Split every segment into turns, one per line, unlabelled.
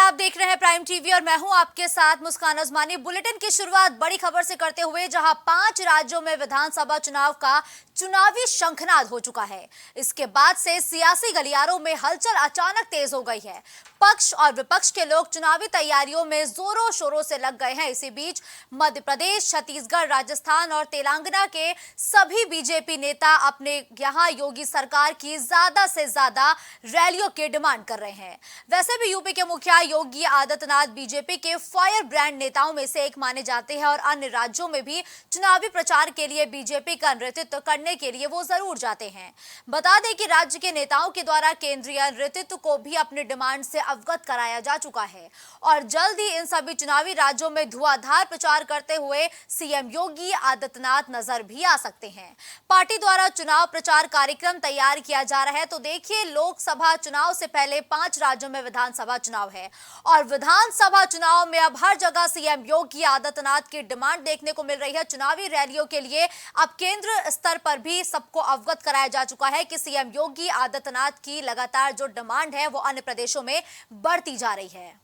आप देख रहे हैं प्राइम टीवी और मैं हूं आपके साथ मुस्कान अजमानी। बुलेटिन की शुरुआत बड़ी खबर से करते हुए, जहां 5 राज्यों में विधानसभा चुनाव का चुनावी शंखनाद हो चुका है। इसके बाद से सियासी गलियारों में हलचल अचानक तेज हो गई है। पक्ष और विपक्ष के लोग चुनावी तैयारियों में जोरों शोरों से लग गए हैं। इसी बीच मध्य प्रदेश, छत्तीसगढ़, राजस्थान और तेलंगाना के सभी बीजेपी नेता अपने यहां योगी सरकार की ज्यादा से ज्यादा रैलियों की डिमांड कर रहे हैं। वैसे भी यूपी के मुखिया योगी आदित्यनाथ बीजेपी के फायर ब्रांड नेताओं में से एक माने जाते हैं और अन्य राज्यों में भी चुनावी प्रचार के लिए बीजेपी का नेतृत्व करने के लिए वो जरूर जाते हैं। बता दें कि राज्य के नेताओं के द्वारा केंद्रीय नेतृत्व को भी अपने डिमांड से अवगत कराया जा चुका है और जल्द ही इन सभी चुनावी राज्यों में धुआंधार प्रचार करते हुए सीएम योगी आदित्यनाथ नजर भी आ सकते हैं। पार्टी द्वारा चुनाव प्रचार कार्यक्रम तैयार किया जा रहा है। तो देखिए, लोकसभा चुनाव से पहले 5 राज्यों में विधानसभा चुनाव है और विधानसभा चुनाव में अब हर जगह सीएम योगी आदित्यनाथ की डिमांड देखने को मिल रही है। चुनावी रैलियों के लिए अब केंद्र स्तर पर भी सबको अवगत कराया जा चुका है कि सीएम योगी आदित्यनाथ की लगातार जो डिमांड है वो अन्य प्रदेशों में बढ़ती जा रही है।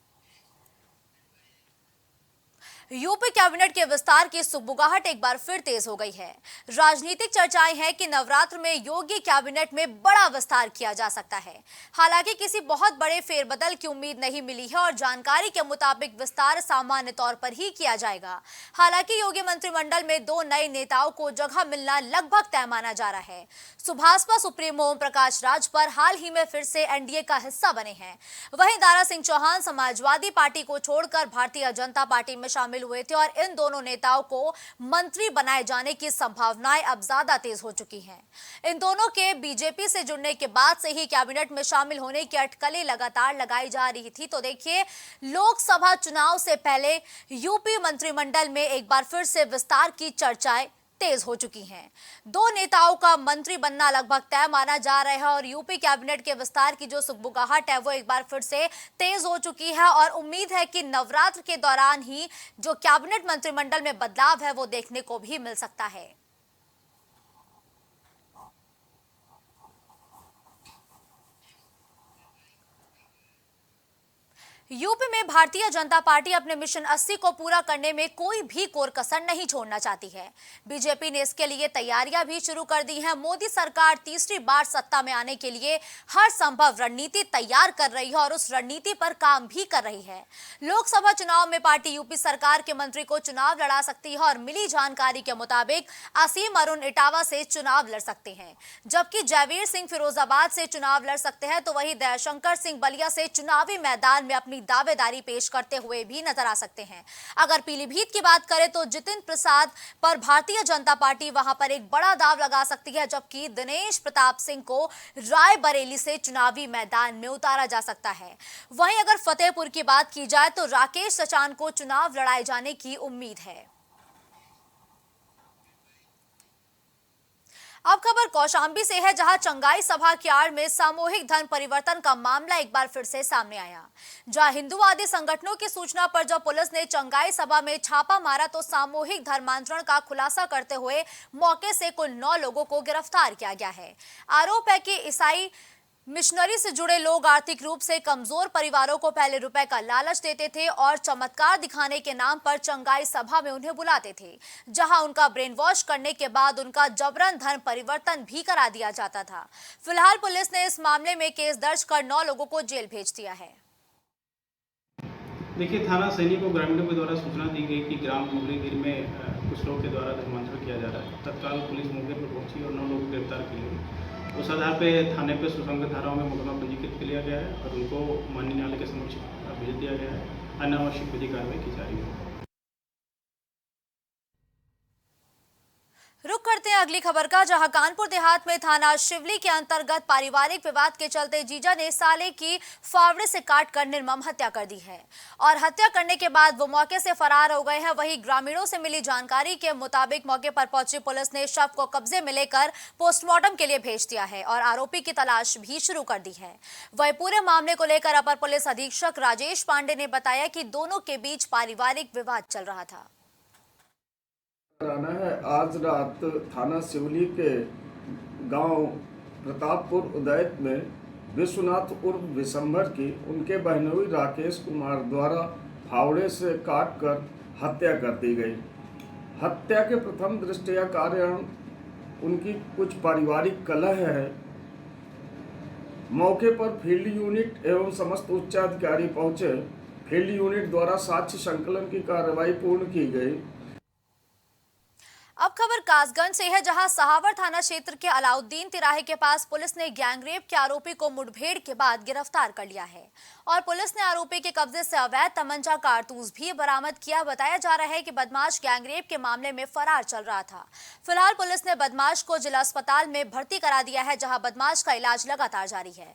यूपी कैबिनेट के विस्तार की सुगबुगाहट एक बार फिर तेज हो गई है। राजनीतिक चर्चाएं हैं कि नवरात्र में योगी कैबिनेट में बड़ा विस्तार किया जा सकता है। हालांकि किसी बहुत बड़े फेरबदल की उम्मीद नहीं मिली है और जानकारी के मुताबिक विस्तार सामान्य तौर पर ही किया जाएगा। हालांकि योगी मंत्रिमंडल में 2 नए नेताओं को जगह मिलना लगभग तय माना जा रहा है। सुभाषपा सुप्रीमो ओम प्रकाश राजभर हाल ही में फिर से एनडीए का हिस्सा बने हैं। वहीं दारा सिंह चौहान समाजवादी पार्टी को छोड़कर भारतीय जनता पार्टी में शामिल हुए थे और इन दोनों नेताओं को मंत्री बनाए जाने की संभावनाएं अब ज्यादा तेज हो चुकी हैं। इन दोनों के बीजेपी से जुड़ने के बाद से ही कैबिनेट में शामिल होने की अटकलें लगातार लगाई जा रही थी। तो देखिए, लोकसभा चुनाव से पहले यूपी मंत्रिमंडल में एक बार फिर से विस्तार की चर्चाएं तेज हो चुकी हैं। 2 नेताओं का मंत्री बनना लगभग तय माना जा रहा है और यूपी कैबिनेट के विस्तार की जो सुगबुगाहट है वो एक बार फिर से तेज हो चुकी है और उम्मीद है कि नवरात्र के दौरान ही जो कैबिनेट मंत्रिमंडल में बदलाव है वो देखने को भी मिल सकता है। यूपी में भारतीय जनता पार्टी अपने मिशन 80 को पूरा करने में कोई भी कोर कसर नहीं छोड़ना चाहती है। बीजेपी ने इसके लिए तैयारियां भी शुरू कर दी हैं। मोदी सरकार तीसरी बार सत्ता में आने के लिए हर संभव रणनीति तैयार कर रही है और उस रणनीति पर काम भी कर रही है। लोकसभा चुनाव में पार्टी यूपी सरकार के मंत्री को चुनाव लड़ा सकती है और मिली जानकारी के मुताबिक असीम अरुण इटावा से चुनाव लड़ सकते हैं, जबकि जयवीर सिंह फिरोजाबाद से चुनाव लड़ सकते हैं। तो वहीं दयाशंकर सिंह बलिया से चुनावी मैदान में अपनी दावेदारी पेश करते हुए भी नजर आ सकते हैं। अगर पीलीभीत की बात करें तो जितिन प्रसाद पर भारतीय जनता पार्टी वहां पर एक बड़ा दाव लगा सकती है, जबकि दिनेश प्रताप सिंह को रायबरेली से चुनावी मैदान में उतारा जा सकता है। वहीं अगर फतेहपुर की बात की जाए तो राकेश सचान को चुनाव लड़ाए जाने की उम्मीद है। अब खबर कौशांबी से है, जहां चंगाई सभा की आड़ में सामूहिक धन परिवर्तन का मामला एक बार फिर से सामने आया। जहां हिंदूवादी संगठनों की सूचना पर जब पुलिस ने चंगाई सभा में छापा मारा तो सामूहिक धर्मांतरण का खुलासा करते हुए मौके से कुल 9 लोगों को गिरफ्तार किया गया है। आरोप है कि ईसाई मिशनरी से जुड़े लोग आर्थिक रूप से कमजोर परिवारों को पहले रुपए का लालच देते थे और चमत्कार दिखाने के नाम पर चंगाई सभा में उन्हें बुलाते थे, जहां उनका ब्रेन वॉश करने के बाद उनका जबरन धर्म परिवर्तन भी करा दिया जाता था। फिलहाल पुलिस ने इस मामले में केस दर्ज कर 9 लोगों को जेल भेज दिया है।
देखिए, थाना सैनिक को ग्रामीणों के द्वारा सूचना दी गई कि ग्राम मुगलीगिर में कुछ लोग के द्वारा धर्मांतरण किया जा रहा है। तत्काल पुलिस मौके पर पहुंची और 9 लोगों को गिरफ्तार किए। उस आधार पे थाने पे सुसंगत धाराओं में मुकदमा पंजीकृत कर लिया गया है और उनको माननीय न्यायालय के समक्ष भेज दिया गया है। अनावश्यक विधि कार्रवाई की जा रही है।
रुक करते हैं अगली खबर का, जहां कानपुर देहात में थाना शिवली के अंतर्गत पारिवारिक विवाद के चलते जीजा ने साले की फावड़े से काटकर निर्मम हत्या कर दी है और हत्या करने के बाद वो मौके से फरार हो गए हैं। वहीं ग्रामीणों से मिली जानकारी के मुताबिक मौके पर पहुंची पुलिस ने शव को कब्जे में लेकर पोस्टमार्टम के लिए भेज दिया है और आरोपी की तलाश भी शुरू कर दी है। वहीं पूरे मामले को लेकर अपर पुलिस अधीक्षक राजेश पांडे ने बताया कि दोनों के बीच पारिवारिक विवाद चल रहा था।
कराना है। आज रात थाना शिवली के गांव प्रतापपुर उदैत में विश्वनाथ उर्फ विशंभर की उनके बहनोई राकेश कुमार द्वारा फावड़े से काटकर हत्या कर दी गई। हत्या के प्रथम दृष्टया कारण उनकी कुछ पारिवारिक कलह है। मौके पर फील्ड यूनिट एवं समस्त उच्चाधिकारी पहुंचे। फील्ड यूनिट द्वारा साक्ष्य संकलन की कार्रवाई पूर्ण की गई।
अब खबर कासगंज से है, जहां सहावर थाना क्षेत्र के अलाउद्दीन तिराहे के पास पुलिस ने गैंगरेप के आरोपी को मुठभेड़ के बाद गिरफ्तार कर लिया है और पुलिस ने आरोपी के कब्जे से अवैध तमंचा कारतूस भी बरामद किया। बताया जा रहा है कि बदमाश गैंगरेप के मामले में फरार चल रहा था। फिलहाल पुलिस ने बदमाश को जिला अस्पताल में भर्ती करा दिया है, जहां बदमाश का इलाज लगातार जारी है।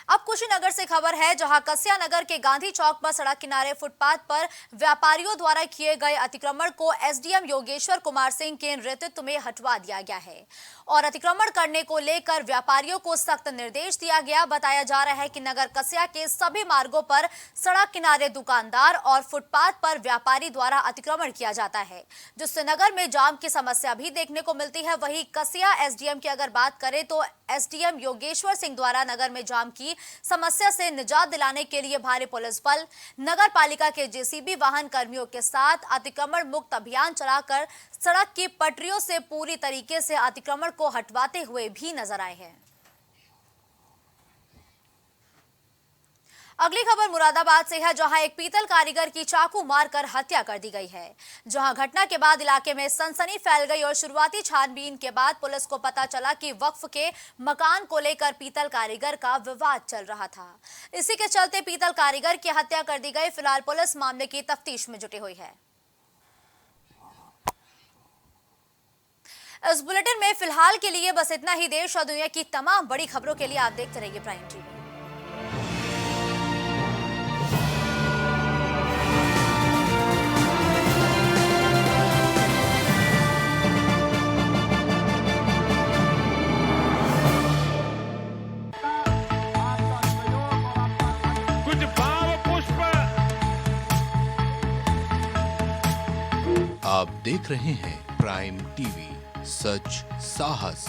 अब कुशीनगर से खबर है, जहां कसिया नगर के गांधी चौक पर सड़क किनारे फुटपाथ पर व्यापारियों द्वारा किए गए अतिक्रमण को एसडीएम योगेश्वर कुमार सिंह के नेतृत्व में हटवा दिया गया है और अतिक्रमण करने को लेकर व्यापारियों को सख्त निर्देश दिया गया। बताया जा रहा है कि नगर कसिया के सभी मार्गों पर सड़क किनारे दुकानदार और फुटपाथ पर व्यापारी द्वारा अतिक्रमण किया जाता है, जिससे नगर में जाम की समस्या भी देखने को मिलती है। वहीं कसिया एसडीएम की अगर बात करें तो एसडीएम योगेश्वर सिंह द्वारा नगर में जाम की समस्या से निजात दिलाने के लिए भारी पुलिस बल, नगर पालिका के जेसीबी वाहन कर्मियों के साथ अतिक्रमण मुक्त अभियान चलाकर सड़क की पटरियों से पूरी तरीके से अतिक्रमण को हटवाते हुए भी नजर आए हैं। अगली खबर मुरादाबाद से है, जहां एक पीतल कारीगर की चाकू मारकर हत्या कर दी गई है। जहां घटना के बाद इलाके में सनसनी फैल गई और शुरुआती छानबीन के बाद पुलिस को पता चला कि वक्फ के मकान को लेकर पीतल कारीगर का विवाद चल रहा था। इसी के चलते पीतल कारीगर की हत्या कर दी गई। फिलहाल पुलिस मामले की तफ्तीश में जुटी हुई है। इस बुलेटिन में फिलहाल के लिए बस इतना ही। देश और दुनिया की तमाम बड़ी खबरों के लिए आप देखते रहिए प्राइम टीवी।
आप देख रहे हैं प्राइम टीवी, सच साहस